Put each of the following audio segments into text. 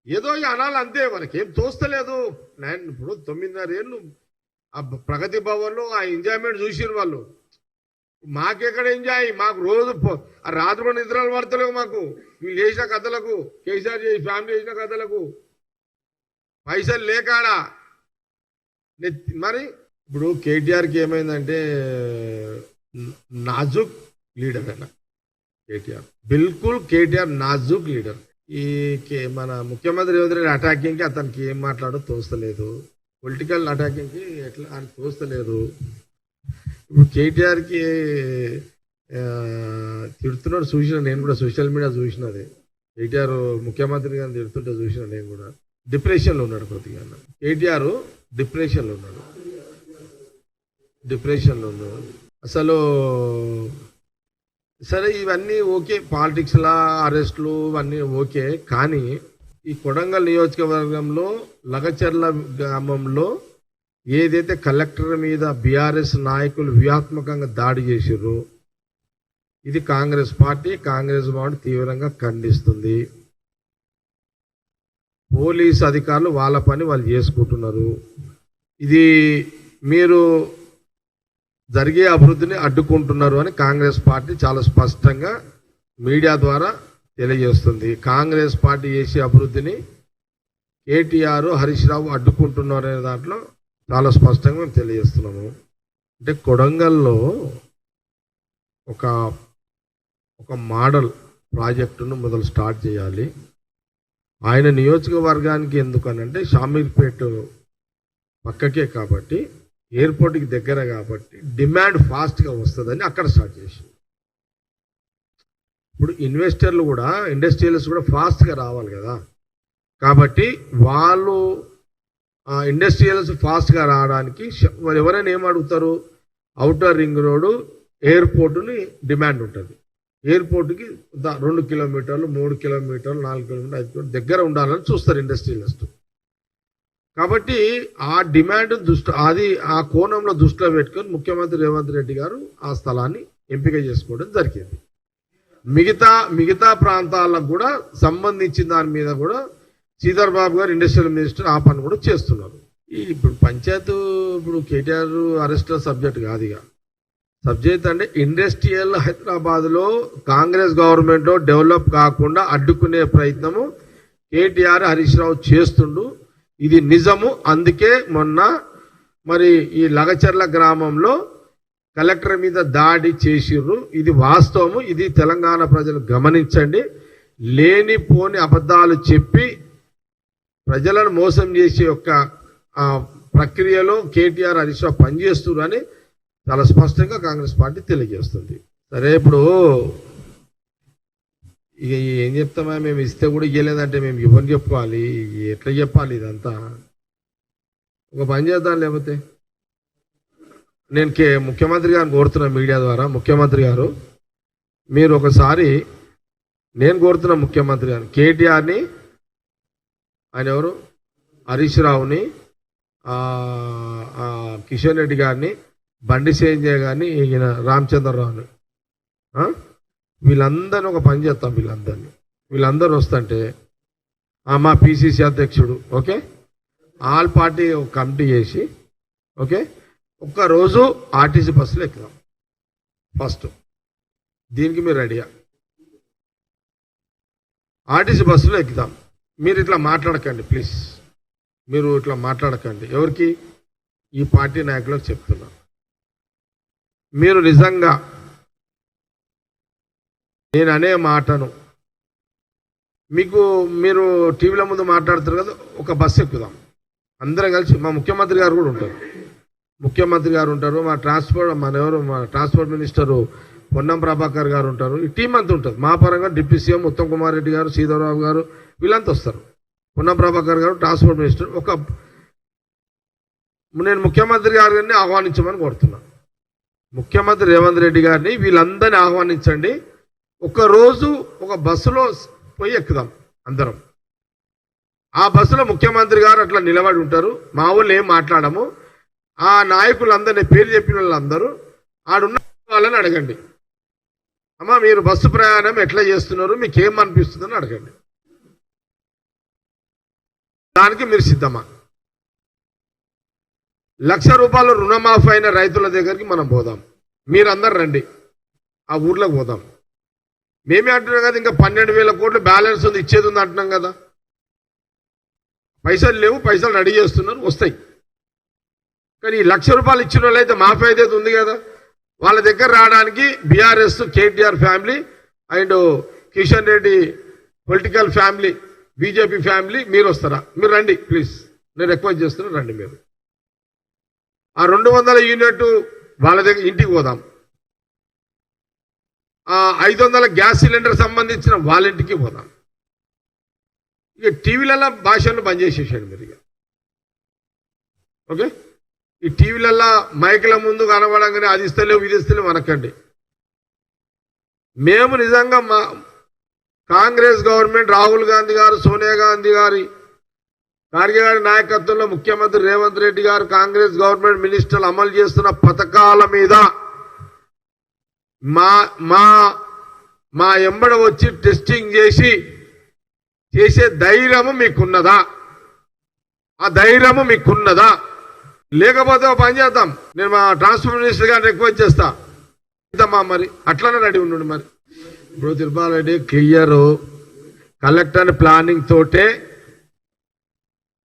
ఏదో అనాలి అంతే, మనకేం తోస్తలేదు. నేను ఇప్పుడు 9.5 ఏళ్ళు ఆ ప్రగతి భవన్లో ఆ ఎంజాయ్మెంట్ చూసిరు వాళ్ళు. మాకెక్కడ ఎంజాయ్, మాకు రోజు ఆ రాత్రి కూడా నిద్రలు పడతలేవు మాకు. వీళ్ళు చేసిన కథలకు, కేసీఆర్ ఫ్యామిలీ చేసిన కథలకు పైసలు లేకాడా. మరి ఇప్పుడు కేటీఆర్కి ఏమైందంటే నాజుక్ లీడర్ అన్న కేటీఆర్, బిల్కుల్ కేటీఆర్ నాజుక్ లీడర్. ఈ మన ముఖ్యమంత్రి రేవంత్ రెడ్డి అటాకింగ్కి అతనికి ఏం మాట్లాడో తోస్తలేదు, పొలిటికల్ అటాకింగ్కి ఎట్లా అని తోస్తలేదు. ఇప్పుడు కేటీఆర్కి తిడుతున్నాడు చూసిన, నేను కూడా సోషల్ మీడియా చూసినది. కేటీఆర్ ముఖ్యమంత్రి గారిని తిడుతుంటే చూసిన నేను కూడా. డిప్రెషన్లో ఉన్నాడు కొద్దిగా కేటీఆర్, డిప్రెషన్లో ఉన్నాడు. అసలు సరే ఇవన్నీ ఓకే, పాలిటిక్స్లా అరెస్టులు ఇవన్నీ ఓకే, కానీ ఈ కొడంగల్ నియోజకవర్గంలో లగచర్ల గ్రామంలో ఏదైతే కలెక్టర్ మీద బీఆర్ఎస్ నాయకులు వ్యూహాత్మకంగా దాడి చేసిర్రో ఇది కాంగ్రెస్ పార్టీ తీవ్రంగా ఖండిస్తుంది. పోలీస్ అధికారులు వాళ్ళ పని వాళ్ళు చేసుకుంటున్నారు. ఇది మీరు జరిగే అభివృద్ధిని అడ్డుకుంటున్నారు అని కాంగ్రెస్ పార్టీ చాలా స్పష్టంగా మీడియా ద్వారా తెలియజేస్తుంది. కాంగ్రెస్ పార్టీ చేసే అభివృద్ధిని కేటీఆర్, హరీష్ రావు అడ్డుకుంటున్నారు అనే దాంట్లో చాలా స్పష్టంగా మేము తెలియజేస్తున్నాము. అంటే కొడంగల్లో ఒక మోడల్ ప్రాజెక్టును మొదలు స్టార్ట్ చేయాలి. ఆయన నియోజకవర్గానికి ఎందుకనంటే షామీర్పేట పక్కకే కాబట్టి, ఎయిర్పోర్ట్కి దగ్గర కాబట్టి డిమాండ్ ఫాస్ట్గా వస్తుందని అక్కడ స్టార్ట్ చేసి, ఇప్పుడు ఇన్వెస్టర్లు కూడా, ఇండస్ట్రియలిస్ట్ కూడా ఫాస్ట్గా రావాలి కదా. కాబట్టి వాళ్ళు ఇండస్ట్రియలిస్ట్ ఫాస్ట్గా రావడానికి ఎవరైనా ఏం అడుగుతారు, అవుటర్ రింగ్ రోడ్డు ఎయిర్పోర్టుని డిమాండ్ ఉంటుంది. ఎయిర్పోర్ట్కి 2 కిలోమీటర్లు, 3 కిలోమీటర్లు, 4 కిలోమీటర్లు, 5 కిలోమీటర్లు దగ్గర ఉండాలని చూస్తారు ఇండస్ట్రియలిస్ట్. కాబట్టి ఆ డిమాండ్ ఆ కోణంలో దృష్టిలో పెట్టుకొని ముఖ్యమంత్రి రేవంత్ రెడ్డి గారు ఆ స్థలాన్ని ఎంపిక చేసుకోవడం జరిగింది. మిగతా ప్రాంతాలకు కూడా సంబంధించిన దాని మీద కూడా శ్రీధర్ బాబు గారు ఇండస్ట్రియల్ మినిస్టర్ ఆ పని కూడా చేస్తున్నారు. ఇప్పుడు పంచాయత్, ఇప్పుడు కేటీఆర్ అరెస్ట్ సబ్జెక్ట్ కాదు. ఇక సబ్జెక్ట్ అంటే ఇండస్ట్రియల్ హైదరాబాద్లో కాంగ్రెస్ గవర్నమెంట్లో డెవలప్ కాకుండా అడ్డుకునే ప్రయత్నము కేటీఆర్, హరీష్ రావు చేస్తుండు. ఇది నిజము. అందుకే మొన్న మరి ఈ లగచర్ల గ్రామంలో కలెక్టర్ మీద దాడి చేసిర్రు. ఇది వాస్తవము. ఇది తెలంగాణ ప్రజలు గమనించండి. లేనిపోని అబద్ధాలు చెప్పి ప్రజలను మోసం చేసే యొక్క ప్రక్రియలో కేటీఆర్, హరీష్ రావు పనిచేస్తున్నారు అని చాలా స్పష్టంగా కాంగ్రెస్ పార్టీ తెలియజేస్తుంది. సరే, ఇప్పుడు ఇక ఏం చెప్తామా, మేము ఇస్తే కూడా ఇవ్వలేదంటే మేము ఇవ్వని చెప్పుకోవాలి, ఎట్లా చెప్పాలి? ఇదంతా ఒక పని చేద్దాం. లేకపోతే నేను ముఖ్యమంత్రి గారిని కోరుతున్నా మీడియా ద్వారా, ముఖ్యమంత్రి గారు మీరు ఒకసారి, నేను కోరుతున్నా ముఖ్యమంత్రి గారు, కేటీఆర్ని, ఆయన ఎవరు, హరీష్ రావుని, కిషన్ రెడ్డి గారిని, బండి సంజయ్ గారిని, ఈయన రామచంద్రరావుని, వీళ్ళందరినీ ఒక పని చేస్తాం. వీళ్ళందరూ వస్తుంటే మా పిసిసి అధ్యక్షుడు, ఓకే, ఆల్ పార్టీ ఒక కమిటీ చేసి, ఓకే, ఒక్కరోజు ఆర్టీసీ బస్సులో ఎక్కుదాం. ఫస్ట్ దీనికి మీరు రెడీయా? ఆర్టీసీ బస్సులో ఎక్కుదాం. మీరు ఇట్లా మాట్లాడకండి ప్లీజ్, మీరు ఇట్లా మాట్లాడకండి. ఎవరికి? ఈ పార్టీ నాయకులకు చెప్తున్నా. మీరు నిజంగా నేను అనే మాటను మీరు టీవీల ముందు మాట్లాడుతారు కదా, ఒక బస్సు ఎక్కుదాం అందరం కలిసి. మా ముఖ్యమంత్రి గారు కూడా ఉంటారు, మా ట్రాన్స్పోర్ట్ మినిస్టరు పొన్నం ప్రభాకర్ గారు ఉంటారు, ఈ టీం అంతా ఉంటుంది. మా పరంగా డిప్యూటీ సీఎం ఉత్తమ్ కుమార్ రెడ్డి గారు, శ్రీధర్బాబు గారు, వీళ్ళంతా వస్తారు. పొన్నం ప్రభాకర్ గారు ట్రాన్స్పోర్ట్ మినిస్టర్. నేను ముఖ్యమంత్రి గారిని ఆహ్వానించమని కోరుతున్నా. ముఖ్యమంత్రి రేవంత్ రెడ్డి గారిని, వీళ్ళందరినీ ఆహ్వానించండి. ఒకరోజు ఒక బస్సులో పోయి ఎక్కుదాం అందరం. ఆ బస్సులో ముఖ్యమంత్రి గారు అట్లా నిలబడి ఉంటారు. మా వాళ్ళు ఏం మాట్లాడము. ఆ నాయకులందరినీ, పేరు చెప్పిన వాళ్ళందరూ ఆడున్న వాళ్ళని అడగండి, అమ్మా మీరు బస్సు ప్రయాణం ఎట్లా చేస్తున్నారు, మీకేం అనిపిస్తుందని అడగండి. దానికి మీరు సిద్ధమా? 1,00,000 రూపాయలు రుణమాఫీ అయిన రైతుల దగ్గరికి మనం పోదాం, మీరందరు రండి, ఆ ఊర్లోకి పోదాం. మేమే అంటున్నాం కదా, ఇంకా 12,000 కోట్లు బ్యాలెన్స్ ఉంది, ఇచ్చేది ఉంది అంటున్నాం కదా. పైసలు లేవు, పైసలు రెడీ చేస్తున్నారు, వస్తాయి. కానీ ఈ 1,00,000 రూపాయలు ఇచ్చిన వాళ్ళు అయితే మాఫీ అయితే ఉంది కదా, వాళ్ళ దగ్గర రావడానికి BRS KTR family and Kishan Reddy political family, BJP family మీరు వస్తారా? మీరు రండి ప్లీజ్, నేను రిక్వెస్ట్ చేస్తున్నాను, రండి మీరు. ఆ 200 యూనిట్ వాళ్ళ దగ్గర ఇంటికి పోదాం. 500 గ్యాస్ సిలిండర్ సంబంధించిన వాళ్ళ ఇంటికి పోదాం. ఇక టీవీలలో భాషను బంద్ చేసేసాడు మీరు ఇక. ఓకే, ఈ టీవీలలో మైకుల ముందు కనబడంగానే అది ఇస్తలేవు ఇది ఇస్తలేవు అనకండి. మేము నిజంగా మా కాంగ్రెస్ గవర్నమెంట్, రాహుల్ గాంధీ గారు, సోనియా గాంధీ గారి, ఖార్గే గారి నాయకత్వంలో ముఖ్యమంత్రి రేవంత్ రెడ్డి గారు, కాంగ్రెస్ గవర్నమెంట్ మినిస్టర్లు అమలు చేస్తున్న పథకాల మీద మా ఎంబడ వచ్చి టెస్టింగ్ చేసే ధైర్యము మీకున్నదా? ఆ ధైర్యము మీకున్నదా? లేకపోతే ఒక పని చేద్దాం, నేను మా ట్రాన్స్పోర్ట్ మినిస్టర్ గారిని రిక్వెస్ట్ చేస్తా, మరి అట్లనే రెడీ ఉండండి. మరి ఇప్పుడు తిరుపాలరెడ్డి క్లియర్ కలెక్టర్ ప్లానింగ్ తోటే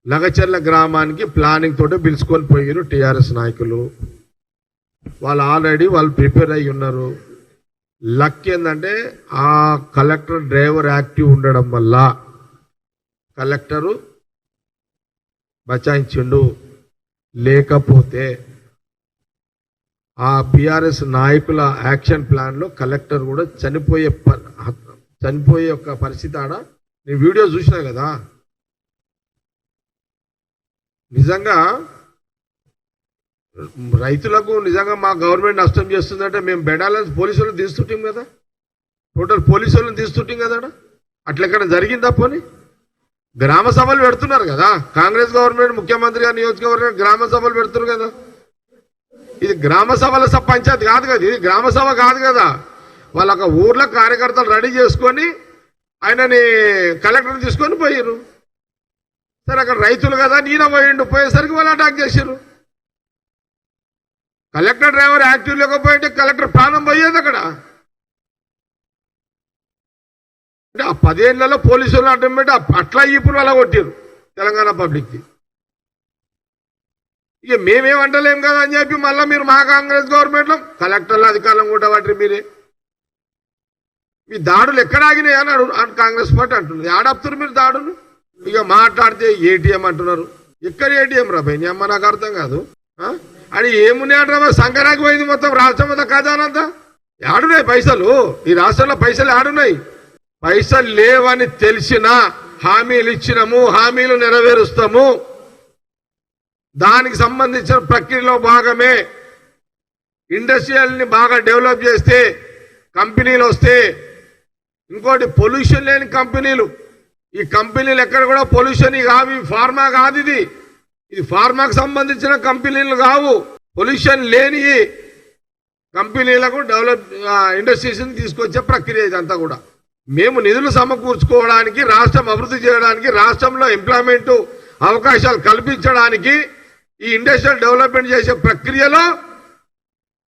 లగచర్ల గ్రామానికి ప్లానింగ్ తోటే పిలుచుకొని పోయారు టీఆర్ఎస్ నాయకులు. వాళ్ళు ఆల్రెడీ ప్రిపేర్ అయ్యి ఉన్నారు. లక్ ఏంటంటే ఆ కలెక్టర్ డ్రైవర్ యాక్టివ్ ఉండడం వల్ల కలెక్టరు బచాయించిండు. లేకపోతే ఆ బీఆర్ఎస్ నాయకుల యాక్షన్ ప్లాన్లో కలెక్టర్ కూడా చనిపోయే ఒక పరిస్థితి ఆడ నేను వీడియో చూసినా కదా. నిజంగా రైతులకు నిజంగా మా గవర్నమెంట్ నష్టం చేస్తుందంటే మేము బెడాలెన్స్ పోలీసు వాళ్ళని తీస్తుంటాం కదా, టోటల్ పోలీసు వాళ్ళని తీస్తుంటాం కదా. అట్లా ఎక్కడ జరిగిందా? పోనీ గ్రామ సభలు పెడుతున్నారు కదా, కాంగ్రెస్ గవర్నమెంట్ ముఖ్యమంత్రి గారు నియోజకవర్గం గ్రామ సభలు పెడుతున్నారు కదా. ఇది గ్రామ సభల పంచాయతీ కాదు కదా, ఇది గ్రామ సభ కాదు కదా. వాళ్ళ ఊర్లో కార్యకర్తలు రెడీ చేసుకొని ఆయనని కలెక్టర్ని తీసుకొని పోయారు. సరే అక్కడ రైతులు కదా, పోయేసరికి వాళ్ళు అటాక్ చేశారు. కలెక్టర్ డ్రైవర్ యాక్టివ్ లేకపోయింటే కలెక్టర్ ప్రాణం పోయేది అక్కడ. అంటే ఆ 10 ఏళ్లలో పోలీసులు అడ్డం పెట్టి అట్లా ఇప్పుడు అలా కొట్టారు తెలంగాణ పబ్లిక్కి. ఇక మేమేమంటలేం కదా అని చెప్పి మళ్ళీ మీరు మా కాంగ్రెస్ గవర్నమెంట్లో కలెక్టర్ల అధికారం కూడా వాటి మీరే మీ దాడులు ఎక్కడ ఆగినాయి అని కాంగ్రెస్ పార్టీ అంటుంది. ఆడాపుతారు మీరు దాడులు. ఇక మాట్లాడితే ఏటీఎం అంటున్నారు. ఎక్కడ ఏటీఎం రా భయ్, అమ్మ నాకు అర్థం కాదు. అని ఏమున్నాయట సంకరాకి పోయింది మొత్తం రాష్ట్రం అంతా ఖజానంతా. ఆడున్నాయి పైసలు, ఈ రాష్ట్రంలో పైసలు ఆడున్నాయి. పైసలు లేవని తెలిసినా హామీలు ఇచ్చినాము, హామీలు నెరవేరుస్తాము. దానికి సంబంధించిన ప్రక్రియలో భాగమే ఇండస్ట్రియల్ని బాగా డెవలప్ చేస్తే కంపెనీలు వస్తే. ఇంకోటి పొల్యూషన్ లేని కంపెనీలు, ఈ కంపెనీలు ఎక్కడ కూడా పొల్యూషన్ కావు. ఫార్మా కాదు, ఇది ఫార్మాకు సంబంధించిన కంపెనీలు కావు. పొల్యూషన్ లేని కంపెనీలకు డెవలప్ ఇండస్ట్రీస్ తీసుకొచ్చే ప్రక్రియ ఇదంతా కూడా. మేము నిధులు సమకూర్చుకోవడానికి, రాష్ట్రం అభివృద్ధి చేయడానికి, రాష్ట్రంలో ఎంప్లాయ్మెంట్ అవకాశాలు కల్పించడానికి ఈ ఇండస్ట్రియల్ డెవలప్మెంట్ చేసే ప్రక్రియలో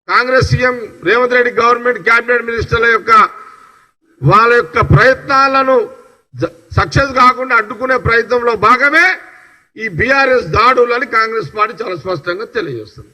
Congress CM Revanth Reddy government cabinet మినిస్టర్ల వాళ్ళ యొక్క ప్రయత్నాలను సక్సెస్ కాకుండా అడ్డుకునే ప్రయత్నంలో భాగమే ఈ బీఆర్ఎస్ దాడులని కాంగ్రెస్ పార్టీ చాలా స్పష్టంగా తెలియజేస్తుంది.